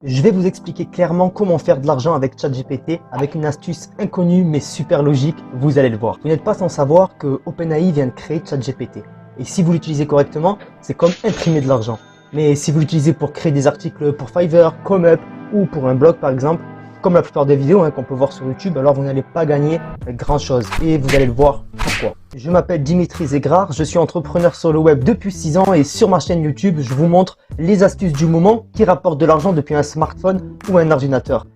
Je vais vous expliquer clairement comment faire de l'argent avec ChatGPT avec une astuce inconnue mais super logique, vous allez le voir. Vous n'êtes pas sans savoir que OpenAI vient de créer ChatGPT. Et si vous l'utilisez correctement, c'est comme imprimer de l'argent. Mais si vous l'utilisez pour créer des articles pour Fiverr, ComeUp ou pour un blog par exemple, comme la plupart des vidéos qu'on peut voir sur YouTube, alors vous n'allez pas gagner grand chose. Et vous allez le voir pourquoi. Je m'appelle Dimitri Zegrar, je suis entrepreneur sur le web depuis 6 ans et sur ma chaîne YouTube, je vous montre les astuces du moment qui rapportent de l'argent depuis un smartphone ou un ordinateur.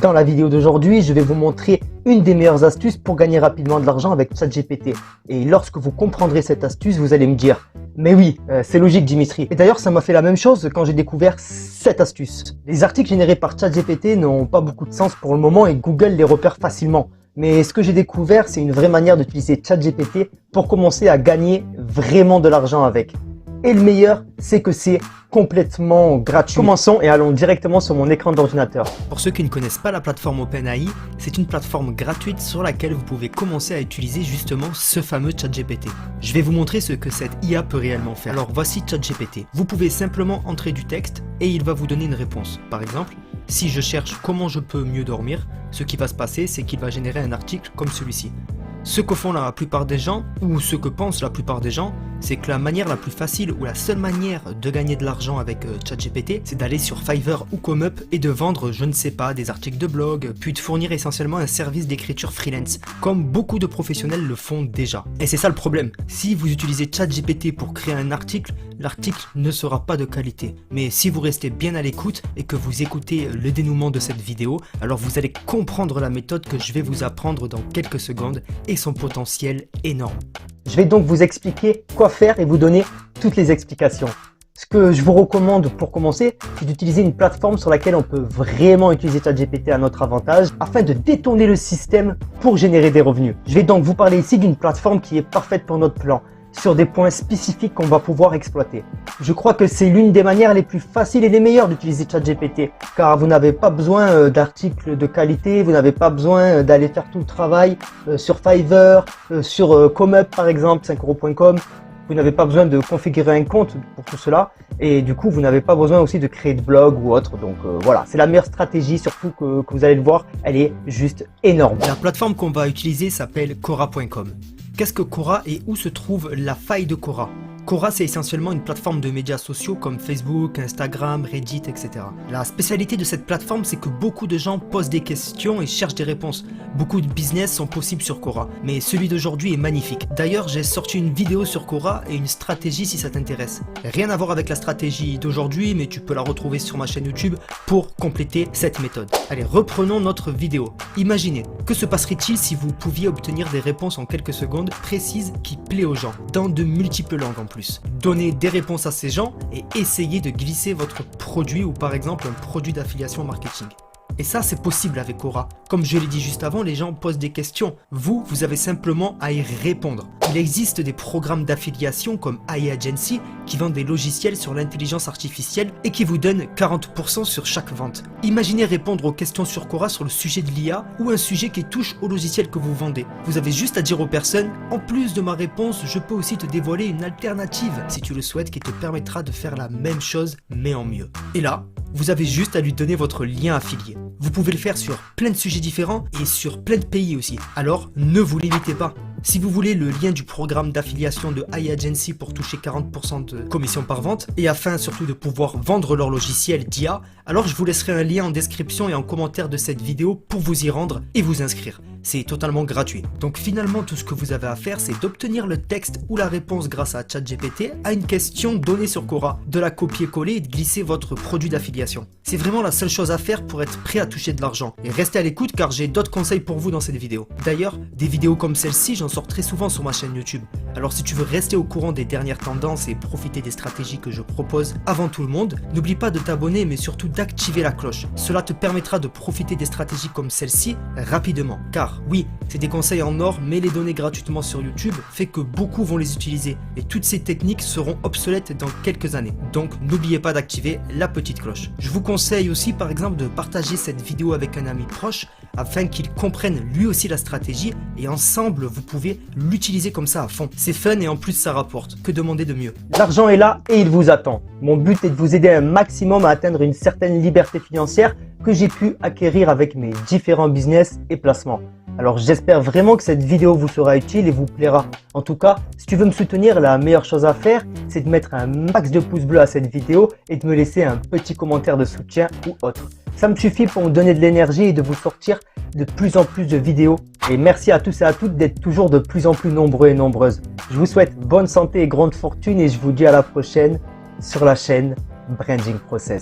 Dans la vidéo d'aujourd'hui, je vais vous montrer une des meilleures astuces pour gagner rapidement de l'argent avec ChatGPT. Et lorsque vous comprendrez cette astuce, vous allez me dire « Mais oui, c'est logique Dimitri ». Et d'ailleurs, ça m'a fait la même chose quand j'ai découvert cette astuce. Les articles générés par ChatGPT n'ont pas beaucoup de sens pour le moment et Google les repère facilement. Mais ce que j'ai découvert, c'est une vraie manière d'utiliser ChatGPT pour commencer à gagner vraiment de l'argent avec. Et le meilleur, c'est que c'est complètement gratuit. Commençons et allons directement sur mon écran d'ordinateur. Pour ceux qui ne connaissent pas la plateforme OpenAI, c'est une plateforme gratuite sur laquelle vous pouvez commencer à utiliser justement ce fameux ChatGPT. Je vais vous montrer ce que cette IA peut réellement faire. Alors voici ChatGPT. Vous pouvez simplement entrer du texte et il va vous donner une réponse. Par exemple, si je cherche comment je peux mieux dormir, ce qui va se passer, c'est qu'il va générer un article comme celui-ci. Ce que font la plupart des gens, ou ce que pensent la plupart des gens, c'est que la manière la plus facile ou la seule manière de gagner de l'argent avec ChatGPT, c'est d'aller sur Fiverr ou ComeUp et de vendre, je ne sais pas, des articles de blog, puis de fournir essentiellement un service d'écriture freelance, comme beaucoup de professionnels le font déjà. Et c'est ça le problème, si vous utilisez ChatGPT pour créer un article, l'article ne sera pas de qualité. Mais si vous restez bien à l'écoute et que vous écoutez le dénouement de cette vidéo, alors vous allez comprendre la méthode que je vais vous apprendre dans quelques secondes et son potentiel énorme. Je vais donc vous expliquer quoi faire et vous donner toutes les explications. Ce que je vous recommande pour commencer, c'est d'utiliser une plateforme sur laquelle on peut vraiment utiliser ChatGPT à notre avantage afin de détourner le système pour générer des revenus. Je vais donc vous parler ici d'une plateforme qui est parfaite pour notre plan, sur des points spécifiques qu'on va pouvoir exploiter. Je crois que c'est l'une des manières les plus faciles et les meilleures d'utiliser ChatGPT, car vous n'avez pas besoin d'articles de qualité, vous n'avez pas besoin d'aller faire tout le travail sur Fiverr, sur ComeUp par exemple, 5euros.com. Vous n'avez pas besoin de configurer un compte pour tout cela et du coup vous n'avez pas besoin aussi de créer de blog ou autre. Donc voilà, c'est la meilleure stratégie, surtout que vous allez le voir, elle est juste énorme. La plateforme qu'on va utiliser s'appelle Quora.com. Qu'est-ce que Quora et où se trouve la faille de Quora? Quora, c'est essentiellement une plateforme de médias sociaux comme Facebook, Instagram, Reddit, etc. La spécialité de cette plateforme, c'est que beaucoup de gens posent des questions et cherchent des réponses. Beaucoup de business sont possibles sur Quora, mais celui d'aujourd'hui est magnifique. D'ailleurs, j'ai sorti une vidéo sur Quora et une stratégie si ça t'intéresse. Rien à voir avec la stratégie d'aujourd'hui, mais tu peux la retrouver sur ma chaîne YouTube pour compléter cette méthode. Allez, reprenons notre vidéo. Imaginez, que se passerait-il si vous pouviez obtenir des réponses en quelques secondes précises qui plaisent aux gens, dans de multiples langues en plus. Donnez des réponses à ces gens et essayez de glisser votre produit ou par exemple un produit d'affiliation marketing. Et ça, c'est possible avec Quora. Comme je l'ai dit juste avant, les gens posent des questions. Vous avez simplement à y répondre. Il existe des programmes d'affiliation comme AI Agency qui vendent des logiciels sur l'intelligence artificielle et qui vous donnent 40% sur chaque vente. Imaginez répondre aux questions sur Quora sur le sujet de l'IA ou un sujet qui touche au logiciel que vous vendez. Vous avez juste à dire aux personnes, en plus de ma réponse, je peux aussi te dévoiler une alternative si tu le souhaites qui te permettra de faire la même chose mais en mieux. Et là, vous avez juste à lui donner votre lien affilié. Vous pouvez le faire sur plein de sujets différents et sur plein de pays aussi. Alors, ne vous limitez pas. Si vous voulez le lien du programme d'affiliation de AI Agency pour toucher 40% de commission par vente et afin surtout de pouvoir vendre leur logiciel d'IA, alors je vous laisserai un lien en description et en commentaire de cette vidéo pour vous y rendre et vous inscrire. C'est totalement gratuit. Donc finalement, tout ce que vous avez à faire, c'est d'obtenir le texte ou la réponse grâce à ChatGPT à une question donnée sur Quora, de la copier-coller et de glisser votre produit d'affiliation. C'est vraiment la seule chose à faire pour être prêt à toucher de l'argent. Et restez à l'écoute car j'ai d'autres conseils pour vous dans cette vidéo. D'ailleurs, des vidéos comme celle-ci, j'en sors très souvent sur ma chaîne YouTube. Alors si tu veux rester au courant des dernières tendances et profiter des stratégies que je propose avant tout le monde, n'oublie pas de t'abonner mais surtout d'activer la cloche. Cela te permettra de profiter des stratégies comme celle-ci rapidement. Car oui, c'est des conseils en or, mais les donner gratuitement sur YouTube fait que beaucoup vont les utiliser et toutes ces techniques seront obsolètes dans quelques années. Donc n'oubliez pas d'activer la petite cloche. Je vous conseille aussi par exemple de partager cette vidéo avec un ami proche afin qu'il comprenne lui aussi la stratégie et ensemble vous pouvez pouvez l'utiliser comme ça à fond. C'est fun et en plus ça rapporte. Que demander de mieux? L'argent est là et il vous attend. Mon but est de vous aider un maximum à atteindre une certaine liberté financière que j'ai pu acquérir avec mes différents business et placements. Alors j'espère vraiment que cette vidéo vous sera utile et vous plaira. En tout cas, si tu veux me soutenir, la meilleure chose à faire, c'est de mettre un max de pouces bleus à cette vidéo et de me laisser un petit commentaire de soutien ou autre. Ça me suffit pour me donner de l'énergie et de vous sortir de plus en plus de vidéos. Et merci à tous et à toutes d'être toujours de plus en plus nombreux et nombreuses. Je vous souhaite bonne santé et grande fortune et je vous dis à la prochaine sur la chaîne Branding Process.